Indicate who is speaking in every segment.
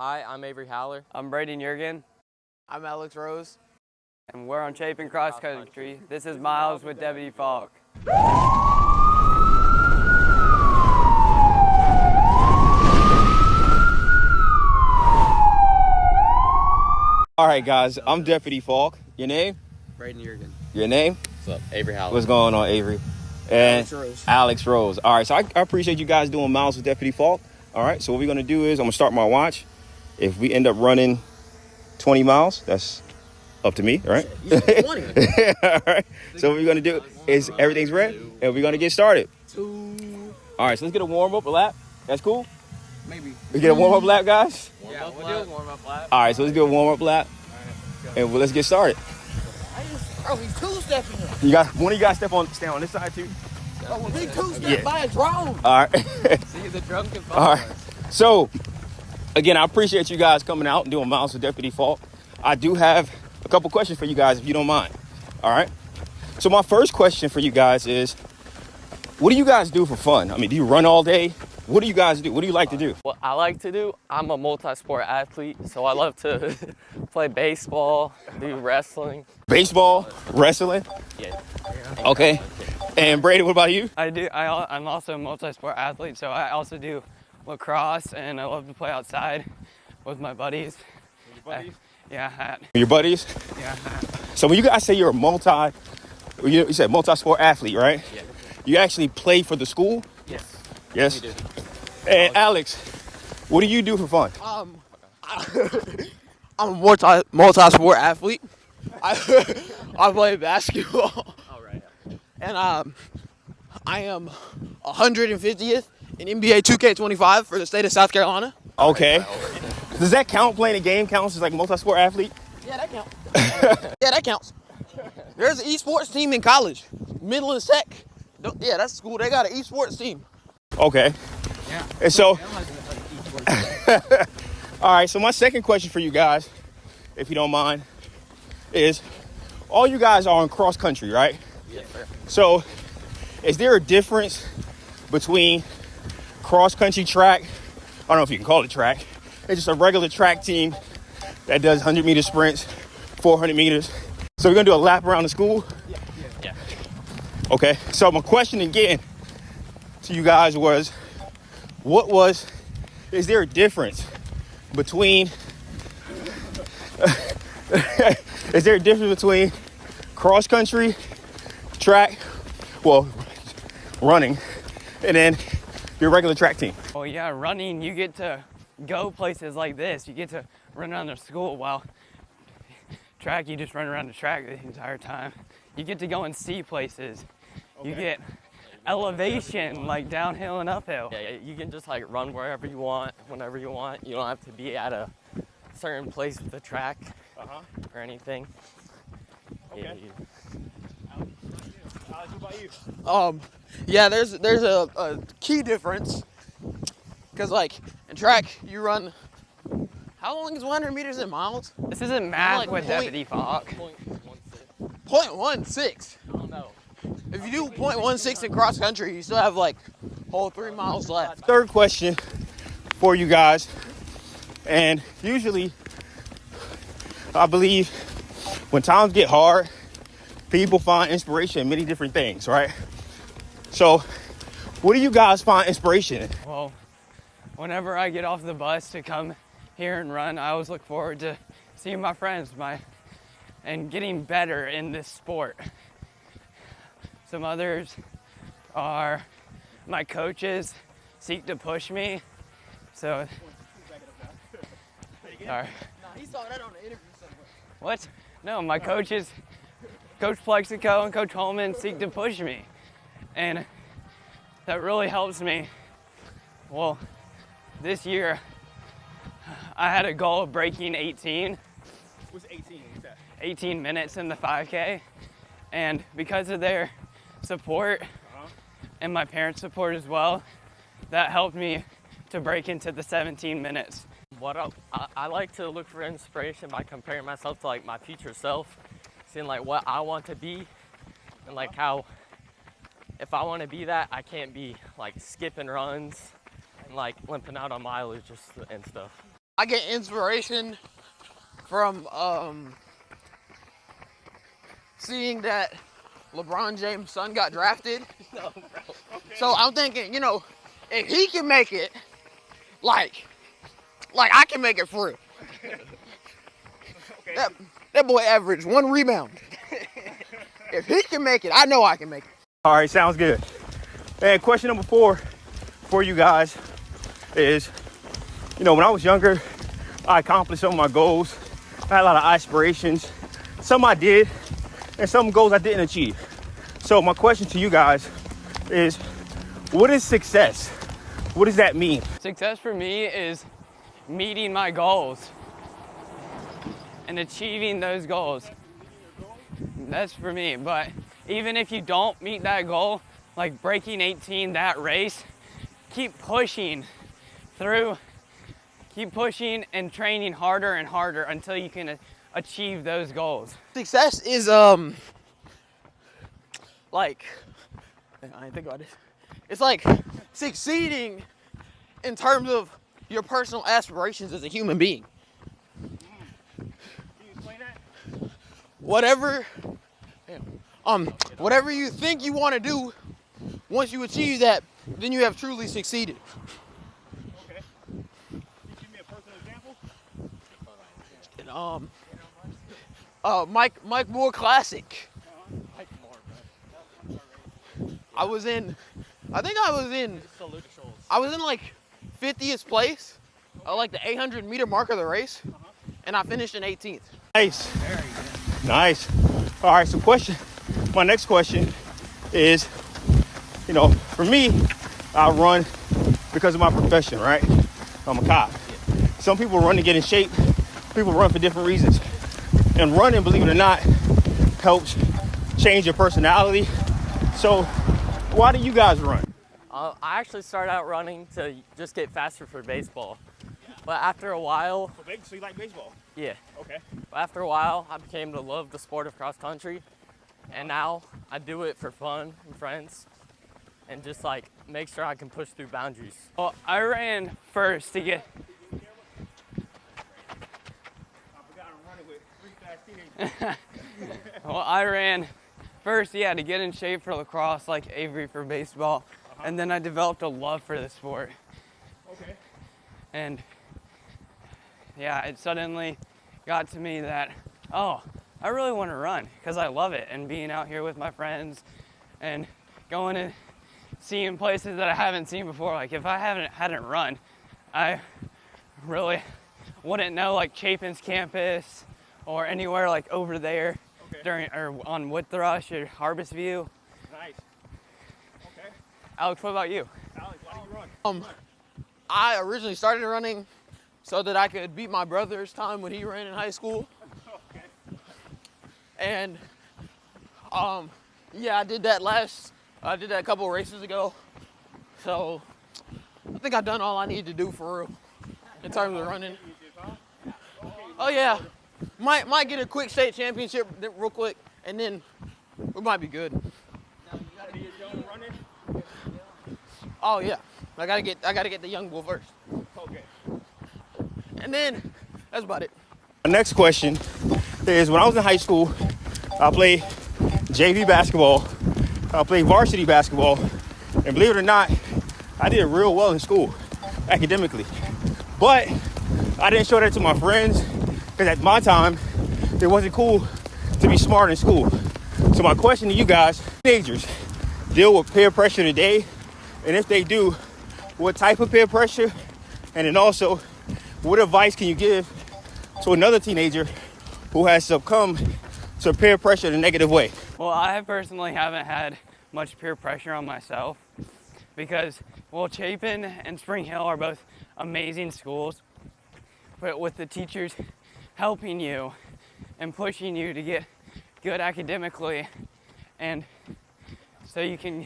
Speaker 1: Hi, I'm Avery Haller.
Speaker 2: I'm Brayden Yeargin.
Speaker 3: I'm Alex Rose.
Speaker 2: And we're on Chapin Cross Country. This is Miles with Deputy Faulk.
Speaker 4: All right, guys, I'm Deputy Faulk. Your name?
Speaker 1: Brayden Yeargin.
Speaker 4: Your name?
Speaker 1: What's up? Avery Haller.
Speaker 4: What's going on, Avery? And
Speaker 3: Alex Rose.
Speaker 4: Alex Rose. All right, so I appreciate you guys doing Miles with Deputy Faulk. All right, so what we're going to do is I'm going to start my watch. If we end up running 20 miles, that's up to me, right?
Speaker 3: You said 20.
Speaker 4: All right, so what we're going to do is everything's ready, and we're going to get started.
Speaker 3: 2.
Speaker 4: All right, so let's get a warm-up lap. That's cool?
Speaker 3: Maybe.
Speaker 4: We get a warm-up lap, guys?
Speaker 2: Yeah, we'll do a warm-up lap.
Speaker 4: All right, so let's do a warm-up lap, and let's get started.
Speaker 3: Bro, he's two-stepping him.
Speaker 4: You got one of you guys stay on this side too.
Speaker 3: Bro, he two-step
Speaker 4: Yeah.
Speaker 3: by a drone.
Speaker 4: All right.
Speaker 2: See the drunken
Speaker 4: All right. So, again, I appreciate you guys coming out and doing Miles with Deputy Faulk. I do have a couple questions for you guys, if you don't mind. All right. So my first question for you guys is, what do you guys do for fun? I mean, do you run all day? What do you guys do? What do you like to do?
Speaker 1: What I like to do, I'm a multi-sport athlete, so I love to play baseball, do wrestling.
Speaker 4: Baseball, wrestling.
Speaker 1: Yeah.
Speaker 4: Okay. And Brayden, what about you?
Speaker 2: I'm also a multi-sport athlete, so I also do lacrosse, and I love to play outside with my buddies. Yeah.
Speaker 4: Your buddies?
Speaker 2: Yeah.
Speaker 4: So when you guys say you're a you said multi-sport athlete, right?
Speaker 1: Yeah.
Speaker 4: You actually play for the school?
Speaker 1: Yes.
Speaker 4: Yes.
Speaker 1: We do.
Speaker 4: And Alex, what do you do for fun?
Speaker 3: I'm a multi-sport athlete. I play basketball.
Speaker 1: All right.
Speaker 3: And I am 150th in NBA 2K25 for the state of South Carolina.
Speaker 4: Okay. Does that count? Playing a game counts as like multi-sport athlete?
Speaker 3: Yeah, that counts. Yeah, that counts. There's an esports team in college. Midland Sec. Yeah, that's school. They got an esports team.
Speaker 4: Okay.
Speaker 2: Yeah.
Speaker 4: And so, all right, so my second question for you guys, if you don't mind, is all you guys are in cross country, right?
Speaker 1: Yes, sir.
Speaker 4: So is there a difference between cross country track? I don't know if you can call it track. It's just a regular track team that does 100-meter sprints, 400 meters. So we're going to do a lap around the school?
Speaker 1: Yeah.
Speaker 4: Okay, so my question again to you guys was, is there a difference between, cross country, track, well, running, and then your regular track team?
Speaker 2: Oh yeah, running, you get to go places like this. You get to run around the school, while track, you just run around the track the entire time. You get to go and see places. Okay. You get elevation, like downhill and uphill.
Speaker 1: Yeah, you can just like run wherever you want, whenever you want. You don't have to be at a certain place with the track or anything.
Speaker 4: Okay.
Speaker 1: Yeah,
Speaker 4: Alex, what about you?
Speaker 3: Yeah, there's a key difference. Cause like in track, you run. How long is 100 meters in miles?
Speaker 2: This isn't math
Speaker 3: Like
Speaker 2: with Deputy Faulk.
Speaker 3: 0.16.
Speaker 1: I don't know.
Speaker 3: If you do 0.16 in cross country, you still have like whole 3 miles left.
Speaker 4: Third question for you guys, and usually I believe when times get hard, people find inspiration in many different things, right? So what do you guys find inspiration in?
Speaker 2: Well, whenever I get off the bus to come here and run, I always look forward to seeing my friends and getting better in this sport. Some others are my coaches seek to push me. So, sorry.
Speaker 3: He saw that on the interview somewhere.
Speaker 2: What? No, my coaches, Coach Plexico and Coach Holman, seek to push me. And that really helps me. Well, this year, I had a goal of breaking 18.
Speaker 4: What's 18? What's that?
Speaker 2: 18 minutes in the 5K. And because of their support and my parents' support as well, that helped me to break into the 17 minutes.
Speaker 1: I like to look for inspiration by comparing myself to like my future self, seeing like what I want to be, and like how if I want to be that, I can't be like skipping runs and like limping out on mileage and stuff.
Speaker 3: I get inspiration from seeing that LeBron James' son got drafted.
Speaker 1: No, bro.
Speaker 3: So I'm thinking, you know, if he can make it, like I can make it for real.
Speaker 4: Okay.
Speaker 3: That boy averaged 1 rebound. If he can make it, I know I can make it.
Speaker 4: All right, sounds good. And question number 4 for you guys is, you know, when I was younger, I accomplished some of my goals. I had a lot of aspirations. Some I did, and some goals I didn't achieve. So my question to you guys is, what is success? What does that mean?
Speaker 2: Success for me is meeting my goals and achieving those goals. That's for me. But even if you don't meet that goal, like breaking 18, that race, keep pushing through, keep pushing and training harder and harder until you can achieve those goals.
Speaker 3: Success is like, I didn't think about this. It's like succeeding in terms of your personal aspirations as a human being.
Speaker 4: Can you explain that?
Speaker 3: Whatever you think you want to do, once you achieve that, then you have truly succeeded.
Speaker 4: Okay. Can you give me a personal example?
Speaker 3: And, Mike Moore Classic. I was in like 50th place, like the 800 meter mark of the race, and I finished in 18th.
Speaker 4: Nice. Very good. Nice. All right, so my next question is, you know, for me, I run because of my profession, right? I'm a cop. Some people run to get in shape. People run for different reasons. And running, believe it or not, helps change your personality. So why do you guys run?
Speaker 1: I actually started out running to just get faster for baseball. But after a while,
Speaker 4: So you like baseball?
Speaker 1: yeah.
Speaker 4: Okay.
Speaker 1: After a while, I became to love the sport of cross country. And now I do it for fun and friends and just like make sure I can push through boundaries.
Speaker 2: Well, I ran first to get, I ran first, yeah, to get in shape for lacrosse, like Avery for baseball. And then I developed a love for the sport.
Speaker 4: Okay.
Speaker 2: And yeah, it suddenly got to me that, oh, I really want to run because I love it, and being out here with my friends and going and seeing places that I haven't seen before. Like if I hadn't run, I really wouldn't know like Chapin's campus or anywhere like over there on Wood Thrush or Harvest View.
Speaker 4: Nice. Okay.
Speaker 2: Alex, what about you?
Speaker 4: Alex, why do you run?
Speaker 3: I originally started running so that I could beat my brother's time when he ran in high school.
Speaker 4: Okay.
Speaker 3: And yeah, I did that a couple of races ago. So I think I've done all I need to do for real in terms of running. Oh yeah, might get a quick state championship real quick, and then we might be good. Oh yeah, I gotta get the young bull first.
Speaker 4: Okay.
Speaker 3: And then that's about it.
Speaker 4: My next question is, when I was in high school, I played JV basketball, I played varsity basketball, and believe it or not, I did real well in school, academically. But I didn't show that to my friends, because at my time, it wasn't cool to be smart in school. So my question to you guys, teenagers, deal with peer pressure today? And if they do, what type of peer pressure? And then also, what advice can you give to another teenager who has succumbed to peer pressure in a negative way?
Speaker 2: Well, I personally haven't had much peer pressure on myself because, well, Chapin and Spring Hill are both amazing schools, but with the teachers helping you and pushing you to get good academically, and so you can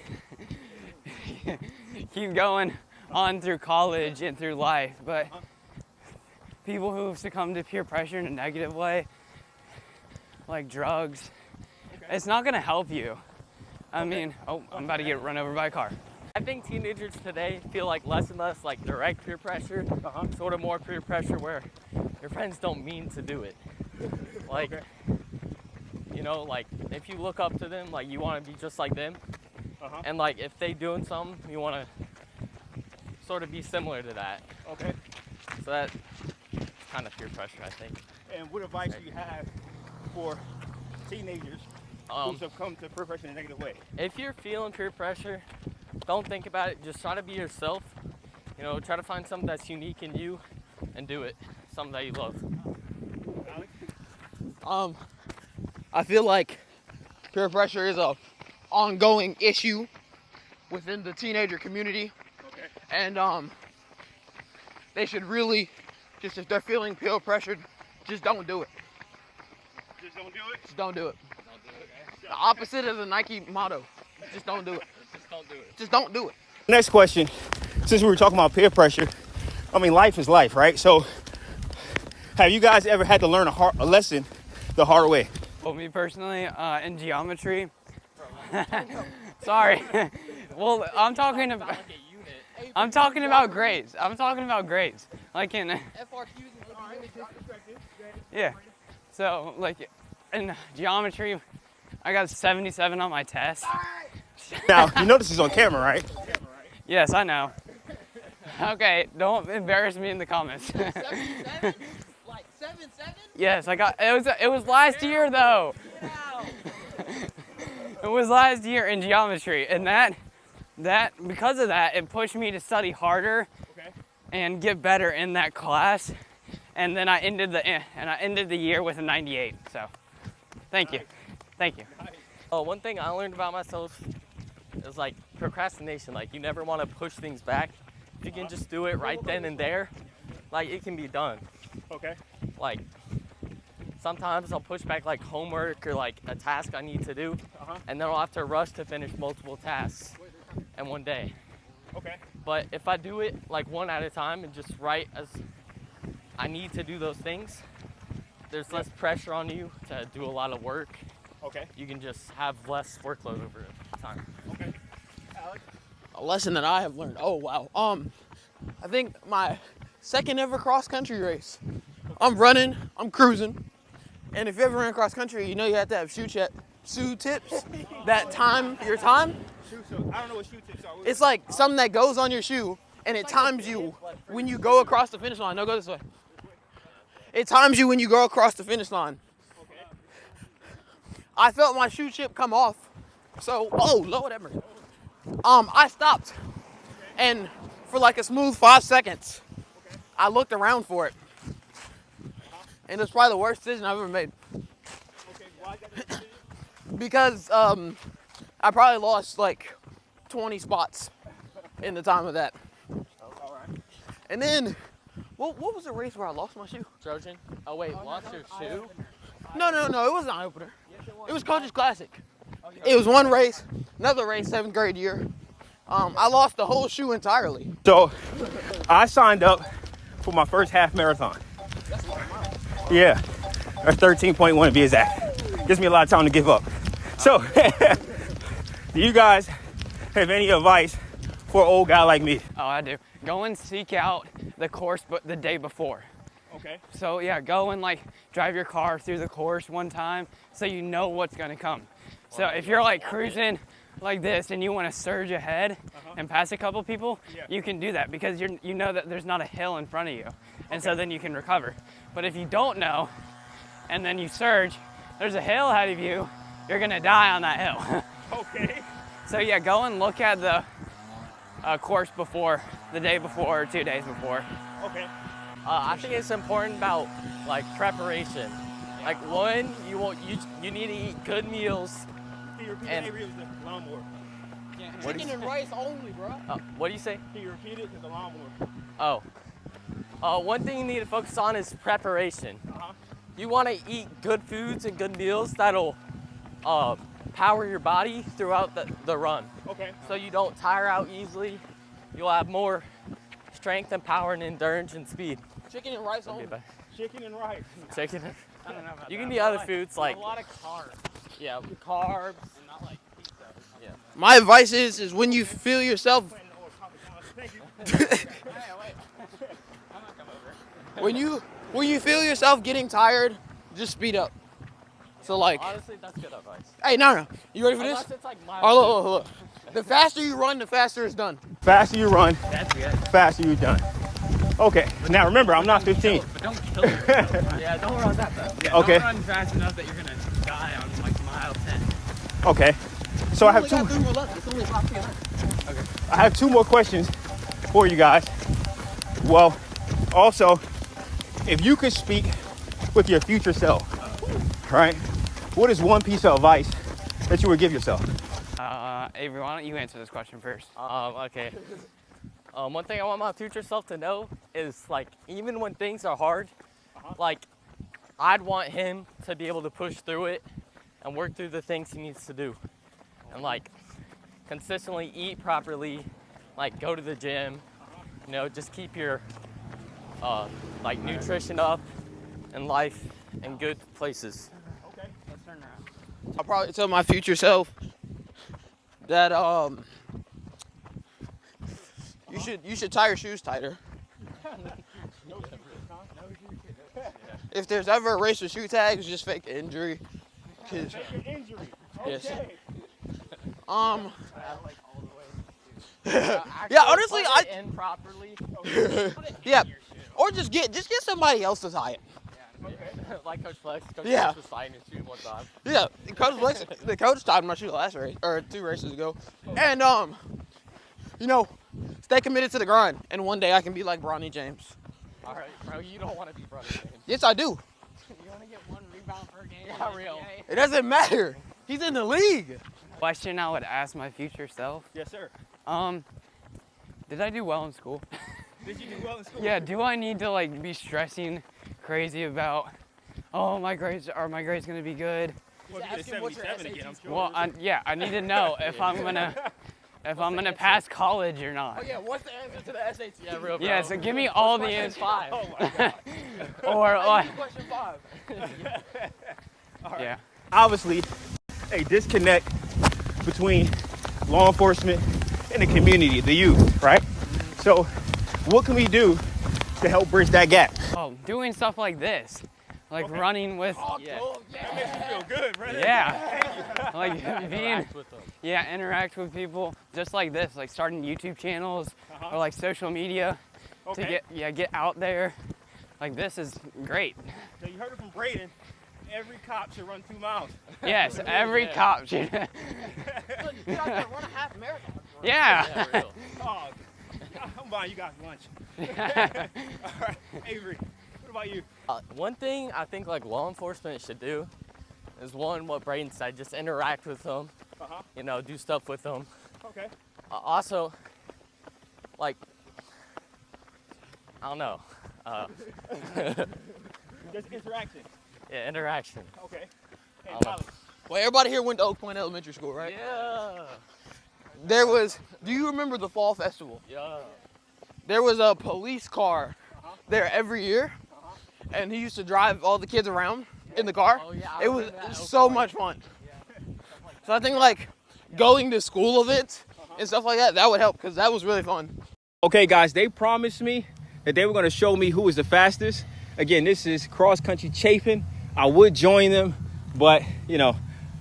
Speaker 2: keep going on through college and through life. But people who succumb to peer pressure in a negative way, like drugs, it's not gonna help you. I mean, oh, I'm about to get run over by a car.
Speaker 1: I think teenagers today feel like less and less like direct peer pressure, sort of more peer pressure where your friends don't mean to do it. Like, you know, like if you look up to them, like you want to be just like them. And like if they doing something, you want to sort of be similar to that.
Speaker 4: Okay.
Speaker 1: So that's kind of peer pressure, I think.
Speaker 4: And what advice do you have for teenagers who succumb to peer pressure in a negative way?
Speaker 1: If you're feeling peer pressure, don't think about it. Just try to be yourself. You know, try to find something that's unique in you and do it. Something that you love.
Speaker 3: I feel like peer pressure is a ongoing issue within the teenager community.
Speaker 4: Okay.
Speaker 3: And they should really, just if they're feeling peer pressured, just don't do it.
Speaker 4: Just don't do it?
Speaker 3: Just don't do it. The opposite of the Nike motto. Just don't do it.
Speaker 1: Just don't do it.
Speaker 3: Just don't do it.
Speaker 4: Next question, since we were talking about peer pressure, I mean, life is life, right? So have you guys ever had to learn a lesson the hard way?
Speaker 2: Well, me personally, in geometry. Sorry. Well, I'm talking about grades. I'm talking about grades. Like in yeah. So like in geometry, I got 77 on my test.
Speaker 4: Now, you know this is on camera, right?
Speaker 2: Yes, I know. Okay, don't embarrass me in the comments.
Speaker 3: 7-7? Like 7-7?
Speaker 2: Yes, I got it was last year though. It was last year in geometry, and that because of that, it pushed me to study harder and get better in that class. And then I ended the year with a 98. So, thank you.
Speaker 1: One thing I learned about myself is like procrastination. Like you never want to push things back. If you can just do it right then and there, like it can be done.
Speaker 4: Okay.
Speaker 1: Like sometimes I'll push back like homework or like a task I need to do, and then I'll have to rush to finish multiple tasks in one day.
Speaker 4: Okay.
Speaker 1: But if I do it like one at a time and just right as I need to do those things, there's less pressure on you to do a lot of work.
Speaker 4: Okay.
Speaker 1: You can just have less workload over time.
Speaker 4: Okay. Alex?
Speaker 3: A lesson that I have learned. Oh wow. I think my second ever cross country race. I'm running, I'm cruising, and if you ever run cross country, you know you have to have shoe tips that time your time.
Speaker 4: I don't know what shoe tips are.
Speaker 3: It's like something that goes on your shoe and it times you when you go across the finish line. No, go this way. It times you when you go across the finish line. I felt my shoe chip come off. So, oh, Lord have mercy. I stopped. And for like a smooth 5 seconds, I looked around for it. And it's probably the worst decision I've ever made.
Speaker 4: Okay, why that decision?
Speaker 3: Because I probably lost like 20 spots in the time of that.
Speaker 4: All right.
Speaker 3: And then, what was the race where I lost my shoe?
Speaker 1: Trojan? Oh wait, lost your shoe?
Speaker 3: No, it wasn't an eye opener. It was Coach's Classic. It was one race, another race, 7th grade year. I lost the whole shoe entirely.
Speaker 4: So I signed up for my first half marathon. Yeah, or 13.1 to be exact. Gives me a lot of time to give up. So, do you guys have any advice for an old guy like me?
Speaker 2: Oh, I do. Go and seek out the course the day before.
Speaker 4: Okay.
Speaker 2: So yeah, go and like drive your car through the course one time so you know what's gonna come. So if you're like cruising like this and you want to surge ahead and pass a couple people, you can do that because you know that there's not a hill in front of you, and so then you can recover. But if you don't know, and then you surge, there's a hill ahead of you, you're gonna die on that hill.
Speaker 4: Okay.
Speaker 2: So yeah, go and look at the course before, the day before, or 2 days before.
Speaker 4: Okay.
Speaker 1: I think it's important about like preparation. Like one, you need to eat good meals.
Speaker 4: Can you repeat
Speaker 1: And-
Speaker 4: Avery? It was the lawnmower.
Speaker 3: Chicken and rice only, bro.
Speaker 1: What do you say?
Speaker 4: Can you repeat it? It's the lawnmower.
Speaker 1: One thing you need to focus on is preparation. You want to eat good foods and good meals that'll power your body throughout the run.
Speaker 4: Okay.
Speaker 1: So you don't tire out easily. You'll have more strength and power and endurance and speed.
Speaker 3: Chicken and rice only.
Speaker 4: Chicken and rice.
Speaker 1: Chicken.
Speaker 2: I don't know about
Speaker 1: You
Speaker 2: that.
Speaker 1: can eat other foods like
Speaker 2: a lot of carbs
Speaker 1: carbs.
Speaker 2: and not like pizza.
Speaker 1: Yeah.
Speaker 3: My advice is when you feel yourself when you feel yourself getting tired, just speed up. So like,
Speaker 1: Honestly, that's good advice.
Speaker 3: hey, no. You ready for this?
Speaker 1: Unless it's like miles.
Speaker 3: Oh, look. The faster you run, the faster it's done.
Speaker 4: Faster you run,
Speaker 1: That's good.
Speaker 4: faster you're done. Okay, now remember, I'm not 15.
Speaker 2: But don't kill yourself.
Speaker 1: Yeah, don't run that fast.
Speaker 2: Yeah,
Speaker 4: Okay.
Speaker 2: Don't run fast enough that you're gonna die on like mile 10.
Speaker 4: Okay, so I have
Speaker 3: Only got 3 more left. It's only top 3 left.
Speaker 4: I have 2 more questions for you guys. Well, also, if you could speak with your future self, right? What is one piece of advice that you would give yourself?
Speaker 2: Avery, why don't you answer this question first?
Speaker 1: Okay. One thing I want my future self to know is like, even when things are hard, like, I'd want him to be able to push through it and work through the things he needs to do. And like, consistently eat properly, like go to the gym, you know, just keep your like nutrition up and life in good places.
Speaker 4: Okay.
Speaker 2: Let's turn around.
Speaker 3: I'll probably tell my future self that you should tie your shoes tighter. If there's ever a race with shoe tags, just fake the injury.
Speaker 4: Injury.
Speaker 3: Yes.
Speaker 4: Okay.
Speaker 3: Yeah, honestly,
Speaker 1: Plug it in properly.
Speaker 3: yeah. Or just get somebody else to tie it.
Speaker 1: Like Coach Flex. Coach
Speaker 3: Yeah.
Speaker 1: Flex was tying his shoe one time.
Speaker 3: Yeah, the coach tied my shoe last race or 2 races ago, and you know, stay committed to the grind, and one day I can be like Bronny James.
Speaker 1: All right, bro, you don't want to be Brother James.
Speaker 3: Yes, I do.
Speaker 2: You wanna get 1 rebound per game?
Speaker 1: Yeah, real.
Speaker 3: It doesn't matter. He's in the league.
Speaker 2: Question I would ask my future self.
Speaker 4: Yes, sir.
Speaker 2: Did I do well in school?
Speaker 4: Did you do well in school?
Speaker 2: Yeah, do I need to like be stressing crazy about, oh, my grades gonna be good?
Speaker 4: Well, if you get a 77 again, I'm sure.
Speaker 2: Well, I need to know if I'm gonna pass college or not.
Speaker 3: Oh yeah, what's the answer to the SAT?
Speaker 1: Yeah, real, bro.
Speaker 2: Yeah, so give me all the answers.
Speaker 1: 5.
Speaker 4: Oh my God.
Speaker 2: Or like,
Speaker 3: Question 5.
Speaker 2: yeah.
Speaker 4: Obviously, a disconnect between law enforcement and the community, the youth, right? So, what can we do to help bridge that gap?
Speaker 2: Oh, doing stuff like this, like running with,
Speaker 1: Yeah.
Speaker 4: That makes me feel good, brother.
Speaker 2: yeah, like being,
Speaker 1: Interact with them.
Speaker 2: yeah, interact with people just like this, like starting YouTube channels or like social media to get out there. Like this is great.
Speaker 4: So you heard it from Brayden. Every cop should run 2 miles.
Speaker 2: Yes, every cop should.
Speaker 3: Get out there, run a half marathon.
Speaker 2: Yeah.
Speaker 1: Yeah, real.
Speaker 4: Oh, I'm buying you guys lunch. All right, Avery, what about you?
Speaker 1: One thing I think like law enforcement should do is what Brayden said, just interact with them, you know, do stuff with them.
Speaker 4: Okay.
Speaker 1: Also, like, I don't know.
Speaker 4: Just interaction.
Speaker 1: Yeah, interaction.
Speaker 4: Okay.
Speaker 1: I
Speaker 4: And
Speaker 1: don't know.
Speaker 4: Alex.
Speaker 3: Well, everybody here went to Oak Point Elementary School, right?
Speaker 1: Yeah.
Speaker 3: There was. Do you remember the Fall Festival?
Speaker 1: Yeah.
Speaker 3: There was a police car there every year, and he used to drive all the kids around in the car.
Speaker 1: Oh, yeah, I
Speaker 3: It was
Speaker 1: remember that.
Speaker 3: so much fun. So I think like going to school events and stuff like that would help because that was really fun.
Speaker 4: Okay, guys, they promised me that they were going to show me who was the fastest. Again, this is Cross Country Chapin. I would join them, but, you know,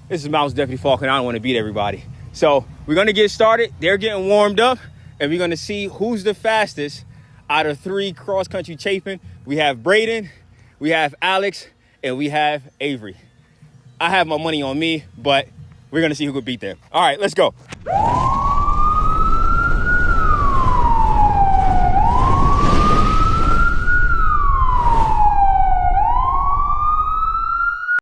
Speaker 4: this is Mountain Deputy Faulk, and I don't want to beat everybody. So we're going to get started. They're getting warmed up, and we're going to see who's the fastest out of 3 Cross Country Chapin. We have Brayden, we have Alex, and we have Avery. I have my money on me, but we're going to see who could beat them. All right, let's go.